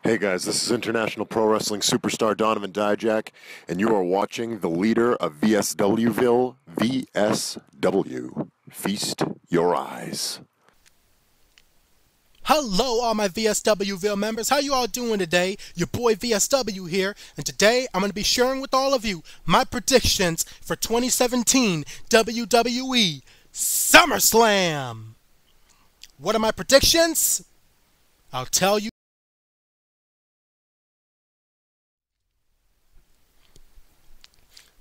Hey guys, this is International Pro Wrestling Superstar Donovan Dijak, and you are watching the leader of VSW'Sville, VSW. Feast your eyes. Hello all my VSW'Sville members, how you all doing today? Your boy VSW here, and today I'm going to be sharing with all of you my predictions for 2017 WWE Summerslam. What are my predictions? I'll tell you.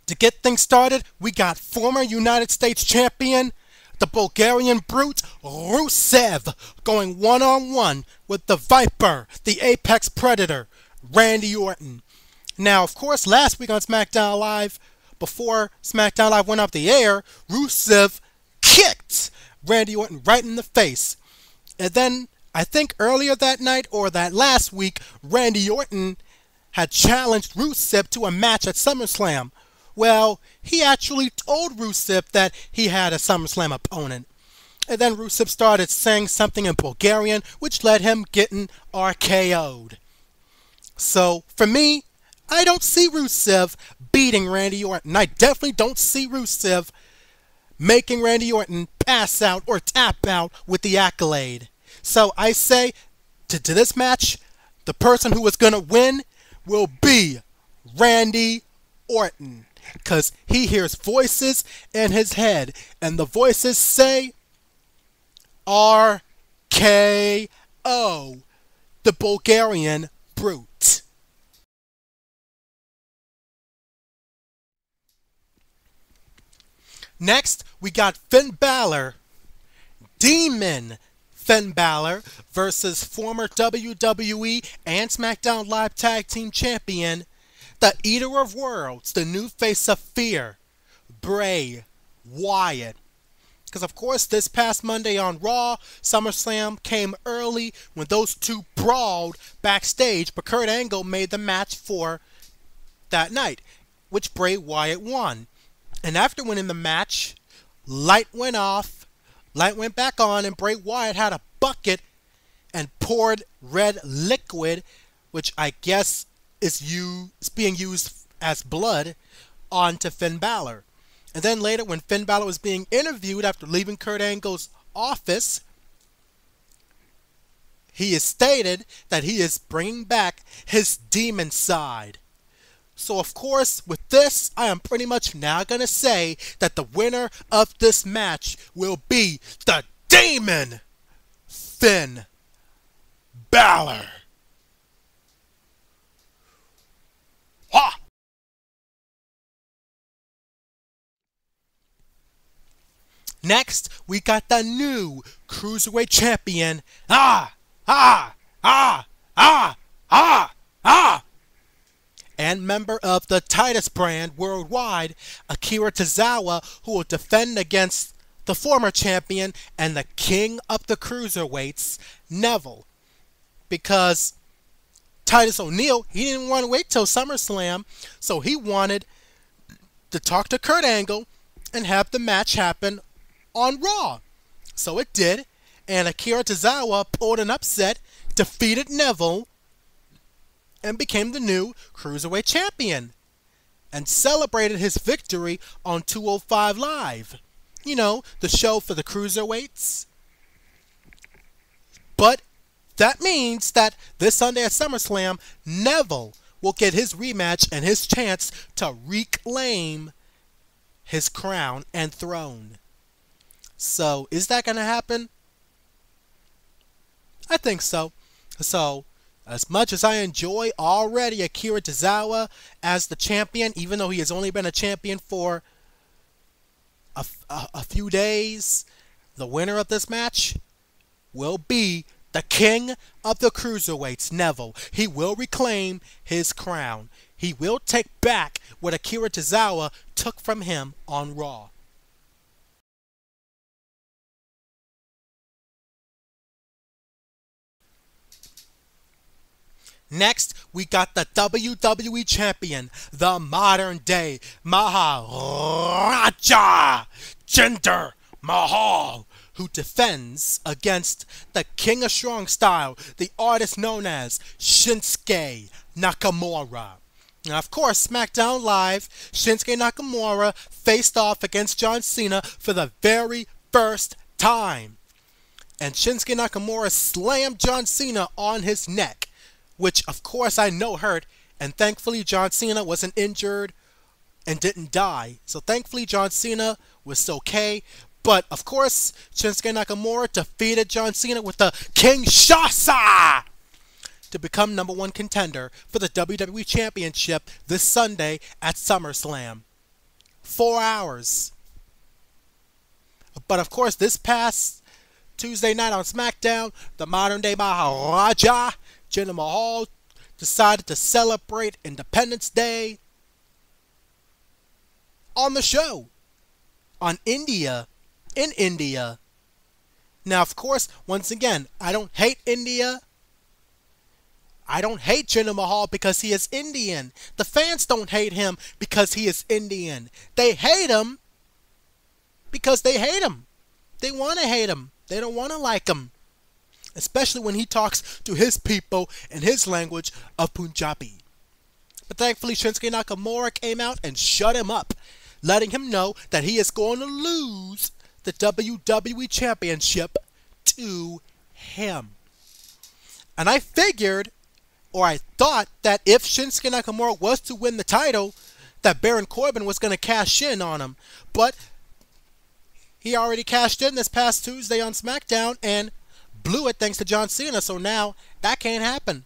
To get things started, we got former United States champion, the Bulgarian brute, Rusev, going one-on-one with the Viper, the Apex Predator, Randy Orton. Now, of course, last week on SmackDown Live, before SmackDown Live went off the air, Rusev kicked Randy Orton right in the face. And then, I think earlier that night, or that last week, Randy Orton had challenged Rusev to a match at SummerSlam. Well, he actually told Rusev that he had a SummerSlam opponent. And then Rusev started saying something in Bulgarian, which led him getting RKO'd. So, for me, I don't see Rusev beating Randy Orton. I definitely don't see Rusev making Randy Orton pass out or tap out with the accolade. So, I say, to this match, the person who is going to win will be Randy Orton. Because he hears voices in his head, and the voices say RKO, the Bulgarian brute. Next, we got Finn Balor, Demon Finn Balor, versus former WWE and SmackDown Live Tag Team Champion, the Eater of Worlds, the new face of fear, Bray Wyatt. Because, of course, this past Monday on Raw, SummerSlam came early when those two brawled backstage, but Kurt Angle made the match for that night, which Bray Wyatt won. And after winning the match, light went off, light went back on, and Bray Wyatt had a bucket and poured red liquid, which I guess is being used as blood, onto Finn Balor. And then later, when Finn Balor was being interviewed after leaving Kurt Angle's office, he has stated that he is bringing back his demon side. So, of course, with this, I am pretty much now going to say that the winner of this match will be the Demon Finn Balor. Ha! Next, we got the new Cruiserweight Champion, and member of the Titus brand worldwide, Akira Tozawa, who will defend against the former champion and the king of the Cruiserweights, Neville. Because Titus O'Neil, he didn't want to wait till SummerSlam, so he wanted to talk to Kurt Angle and have the match happen on Raw. So it did, and Akira Tozawa pulled an upset, defeated Neville, and became the new Cruiserweight Champion, and celebrated his victory on 205 Live. You know, the show for the Cruiserweights. But that means that this Sunday at SummerSlam, Neville will get his rematch and his chance to reclaim his crown and throne. So, is that going to happen? I think so. So, as much as I enjoy already Akira Tozawa as the champion, even though he has only been a champion for a few days, the winner of this match will be the king of the Cruiserweights, Neville. He will reclaim his crown. He will take back what Akira Tozawa took from him on Raw. Next, we got the WWE Champion, the modern day Mahal Raja Jinder Mahal, who defends against the King of Strong Style, the artist known as Shinsuke Nakamura. Now, of course, SmackDown Live, Shinsuke Nakamura faced off against John Cena for the very first time. And Shinsuke Nakamura slammed John Cena on his neck, which, of course, I know hurt. And thankfully, John Cena wasn't injured and didn't die. So thankfully, John Cena was okay. But, of course, Shinsuke Nakamura defeated John Cena with the Kinshasa to become #1 contender for the WWE Championship this Sunday at SummerSlam. 4 hours. But, of course, this past Tuesday night on SmackDown, the modern-day Maharaja, Jinder Mahal, decided to celebrate Independence Day on the show in India. Now, of course, once again, I don't hate India. I don't hate Jinder Mahal because he is Indian. The fans don't hate him because he is Indian. They hate him because they hate him. They want to hate him. They don't want to like him. Especially when he talks to his people in his language of Punjabi. But thankfully, Shinsuke Nakamura came out and shut him up, letting him know that he is going to lose the WWE Championship to him. And I figured, or I thought, that if Shinsuke Nakamura was to win the title, that Baron Corbin was going to cash in on him. But he already cashed in this past Tuesday on SmackDown and blew it thanks to John Cena, so now that can't happen.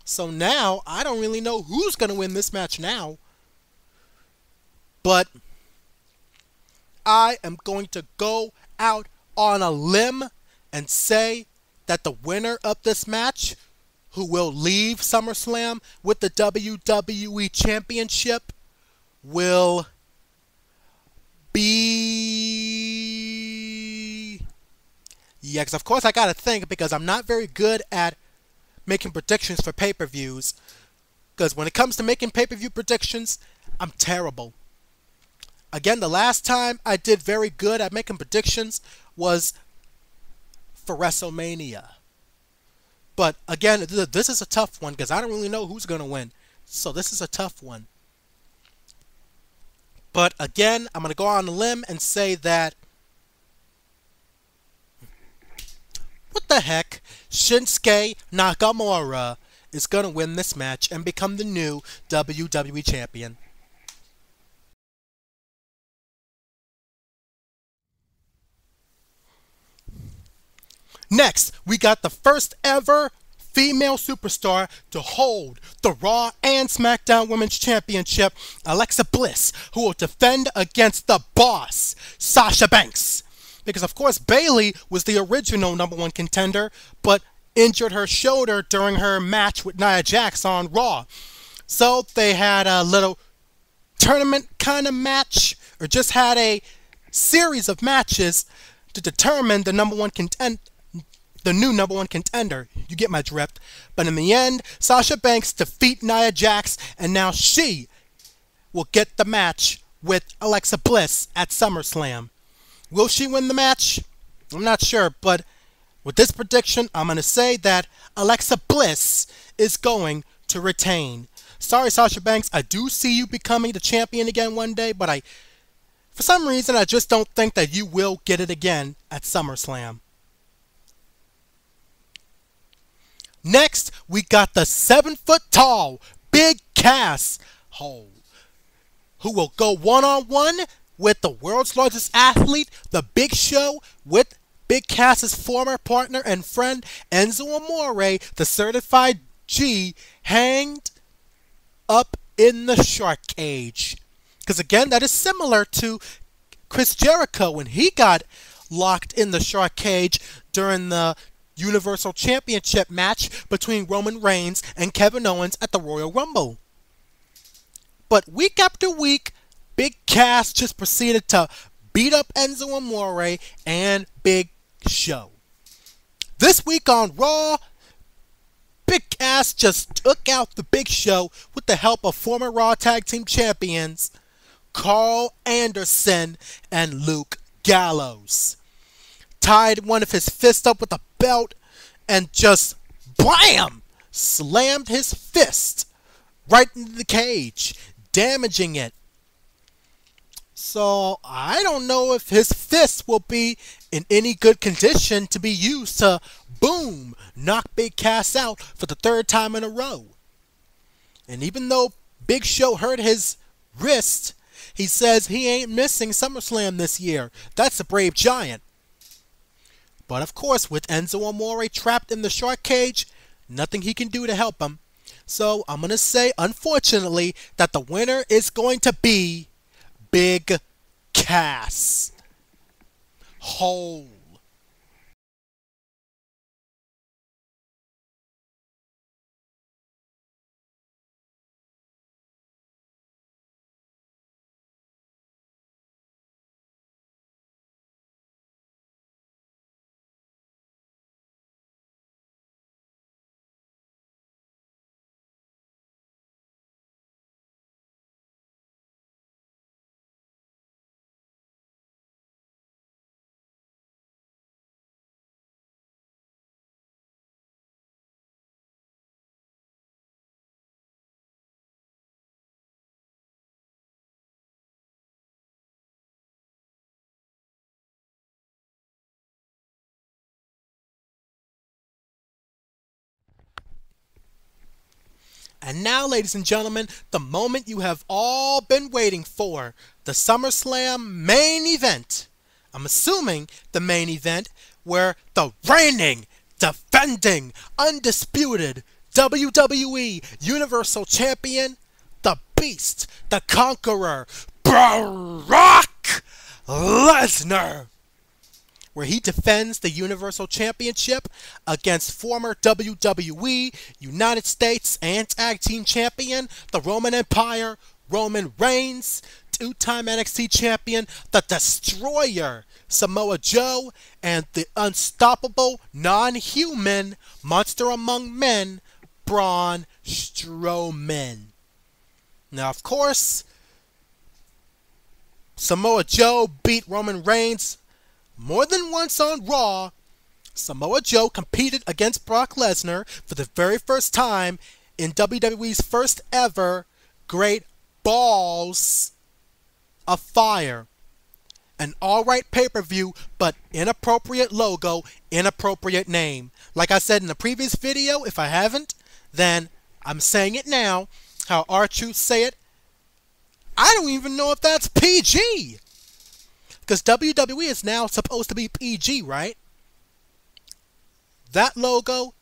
So now I don't really know who's going to win this match now. But I am going to go out on a limb and say that the winner of this match, who will leave SummerSlam with the WWE Championship, will be... Yeah, because of course I gotta think, because I'm not very good at making predictions for pay-per-views. Because when it comes to making pay-per-view predictions, I'm terrible. Again, the last time I did very good at making predictions was for WrestleMania. But again, this is a tough one because I don't really know who's going to win. So this is a tough one. But again, I'm going to go on a limb and say that, what the heck, Shinsuke Nakamura is going to win this match and become the new WWE Champion. Next, we got the first ever female superstar to hold the Raw and SmackDown Women's Championship, Alexa Bliss, who will defend against the boss, Sasha Banks. Because, of course, Bayley was the original #1 contender, but injured her shoulder during her match with Nia Jax on Raw. So they had a little tournament kind of match, or just had a series of matches to determine the #1 contender. The new #1 contender. You get my drift. But in the end, Sasha Banks defeat Nia Jax, and now she will get the match with Alexa Bliss at SummerSlam. Will she win the match? I'm not sure, but with this prediction, I'm going to say that Alexa Bliss is going to retain. Sorry, Sasha Banks, I do see you becoming the champion again one day, but for some reason, I just don't think that you will get it again at SummerSlam. Next, we got the 7-foot-tall Big Cass, who will go one-on-one with the world's largest athlete, The Big Show, with Big Cass's former partner and friend, Enzo Amore, the certified G, hanged up in the shark cage. Because again, that is similar to Chris Jericho when he got locked in the shark cage during the Universal Championship match between Roman Reigns and Kevin Owens at the Royal Rumble. But week after week, Big Cass just proceeded to beat up Enzo Amore and Big Show. This week on Raw, Big Cass just took out the Big Show with the help of former Raw Tag Team Champions Carl Anderson and Luke Gallows. tied one of his fists up with a belt, and just BLAM! Slammed his fist right into the cage, damaging it. So I don't know if his fist will be in any good condition to be used to, boom, knock Big Cass out for the 3rd time in a row. And even though Big Show hurt his wrist, he says he ain't missing SummerSlam this year. That's a brave giant. But of course, with Enzo Amore trapped in the shark cage, nothing he can do to help him. So I'm going to say, unfortunately, that the winner is going to be Big Cass. Whole. And now, ladies and gentlemen, the moment you have all been waiting for, the SummerSlam main event. I'm assuming the main event where the reigning, defending, undisputed WWE Universal Champion, the Beast, the Conqueror, Brock Lesnar, where he defends the Universal Championship against former WWE, United States, and Tag Team Champion, the Roman Empire, Roman Reigns, 2-time NXT Champion, the Destroyer, Samoa Joe, and the unstoppable, non-human, monster among men, Braun Strowman. Now, of course, Samoa Joe beat Roman Reigns more than once on Raw. Samoa Joe competed against Brock Lesnar for the very first time in WWE's first ever Great Balls of Fire. An alright pay-per-view, but inappropriate logo, inappropriate name. Like I said in the previous video, if I haven't, then I'm saying it now, how R-Truth say it. I don't even know if that's PG. Because WWE is now supposed to be PG, right? That logo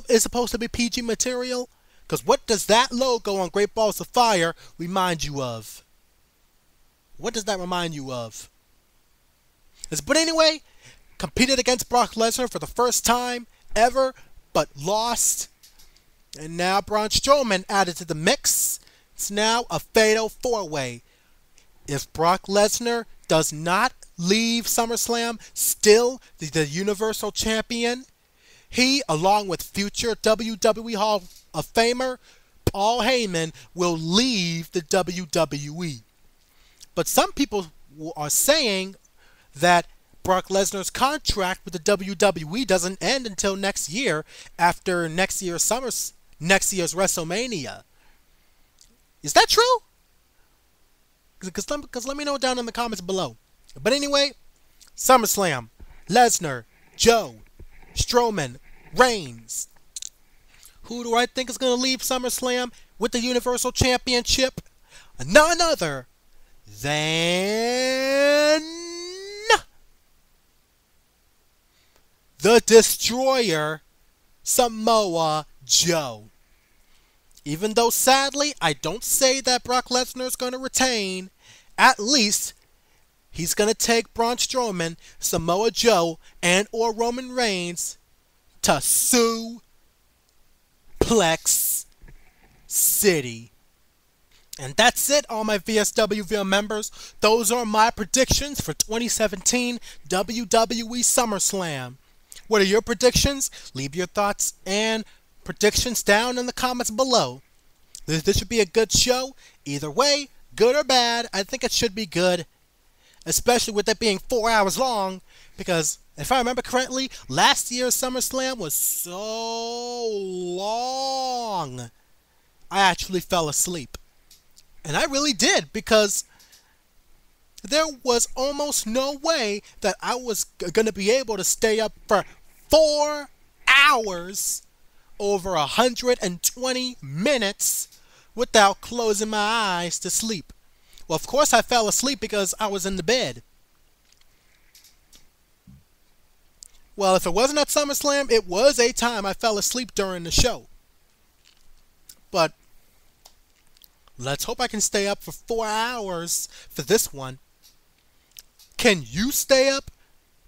is supposed to be PG material. Because what does that logo on Great Balls of Fire remind you of? What does that remind you of? But anyway, competed against Brock Lesnar for the first time ever, but lost. And now Braun Strowman added to the mix. It's now a fatal 4-way. If Brock Lesnar does not leave SummerSlam still the Universal Champion, he, along with future WWE Hall of Famer Paul Heyman, will leave the WWE. But some people are saying that Brock Lesnar's contract with the WWE doesn't end until next year, after next year's WrestleMania. Is that true? Because let me know down in the comments below. But anyway, SummerSlam, Lesnar, Joe, Strowman, Reigns. Who do I think is going to leave SummerSlam with the Universal Championship? None other than the Destroyer, Samoa Joe. Even though, sadly, I don't say that Brock Lesnar is going to retain, at least he's going to take Braun Strowman, Samoa Joe, and or Roman Reigns to Suplex City. And that's it, all my VSW'S members. Those are my predictions for 2017 WWE SummerSlam. What are your predictions? Leave your thoughts and predictions down in the comments below. This should be a good show. Either way, good or bad, I think it should be good. especially with it being 4 hours long, because if I remember correctly, last year's SummerSlam was so long. I actually fell asleep. And I really did, because there was almost no way that I was going to be able to stay up for 4 hours, over 120 minutes, without closing my eyes to sleep. Well, of course I fell asleep because I was in the bed. Well, if it wasn't at SummerSlam, it was a time I fell asleep during the show. But let's hope I can stay up for 4 hours for this one. Can you stay up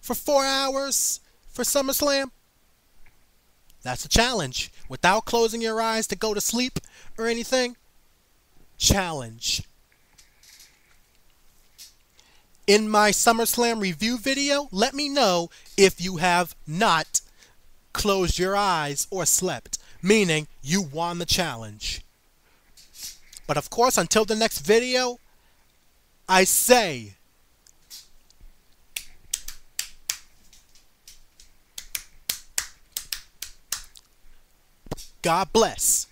for 4 hours for SummerSlam? That's a challenge. Without closing your eyes to go to sleep or anything. Challenge. In my SummerSlam review video, let me know if you have not closed your eyes or slept, meaning you won the challenge. But of course, until the next video, I say, God bless.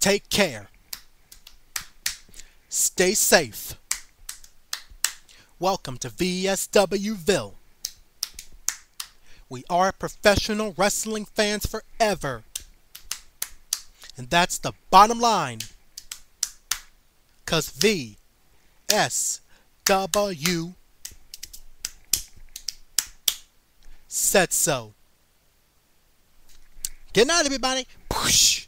Take care. Stay safe. Welcome to VSW'Sville. We are professional wrestling fans forever. And that's the bottom line. 'Cause VSW said so. Good night, everybody. Whoosh.